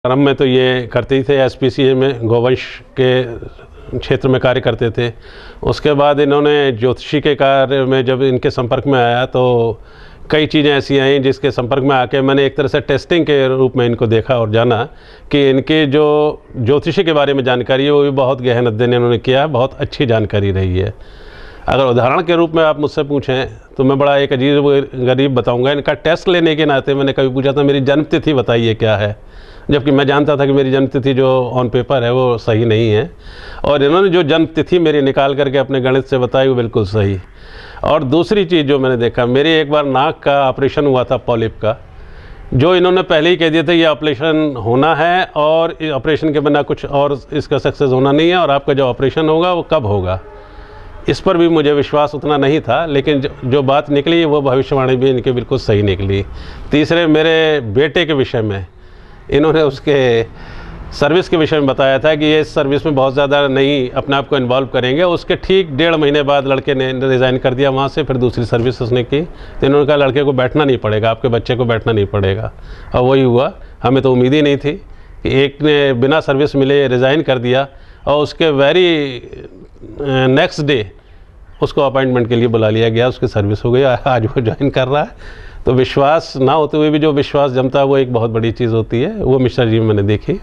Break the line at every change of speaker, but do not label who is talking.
प्रारंभ में तो ये करते ही थे, एसपीसीए में गोवंश के क्षेत्र में कार्य करते थे। उसके बाद इन्होंने ज्योतिषी के कार्य में जब इनके संपर्क में आया तो कई चीज़ें ऐसी आई जिसके संपर्क में आके मैंने एक तरह से टेस्टिंग के रूप में इनको देखा और जाना कि इनके जो ज्योतिषी के बारे में जानकारी है वो भी बहुत गहन अध्ययन इन्होंने किया, बहुत अच्छी जानकारी रही है। अगर उदाहरण के रूप में आप मुझसे पूछें तो मैं बड़ा एक अजीब गरीब बताऊंगा। इनका टेस्ट लेने के नाते मैंने कभी पूछा था मेरी जन्म तिथि बताइए क्या है, जबकि मैं जानता था कि मेरी जन्म तिथि जो ऑन पेपर है वो सही नहीं है, और इन्होंने जो जन्म तिथि मेरी निकाल करके अपने गणित से बताई वो बिल्कुल सही। और दूसरी चीज़ जो मैंने देखा, मेरी एक बार नाक का ऑपरेशन हुआ था पॉलिप का, जो इन्होंने पहले ही कह दिया था ये ऑपरेशन होना है और ऑपरेशन के बिना कुछ और इसका सक्सेस होना नहीं है, और आपका जो ऑपरेशन होगा वो कब होगा, इस पर भी मुझे विश्वास उतना नहीं था, लेकिन जो बात निकली वो भविष्यवाणी भी इनकी बिल्कुल सही निकली। तीसरे, मेरे बेटे के विषय में इन्होंने उसके सर्विस के विषय में बताया था कि ये इस सर्विस में बहुत ज़्यादा नहीं अपने आप को इन्वॉल्व करेंगे। उसके ठीक 1.5 महीने बाद लड़के ने रिज़ाइन कर दिया वहाँ से, फिर दूसरी सर्विस उसने की। तो इन्होंने कहा लड़के को बैठना नहीं पड़ेगा, आपके बच्चे को बैठना नहीं पड़ेगा, और वही हुआ। हमें तो उम्मीद ही नहीं थी कि एक ने बिना सर्विस मिले रिज़ाइन कर दिया और उसके वेरी नेक्स्ट डे उसको अपॉइंटमेंट के लिए बुला लिया गया, उसकी सर्विस हो गई, आज वो ज्वाइन कर रहा है। तो विश्वास ना होते हुए भी जो विश्वास जमता है वो एक बहुत बड़ी चीज़ होती है, वो मिश्रा जी में मैंने देखी।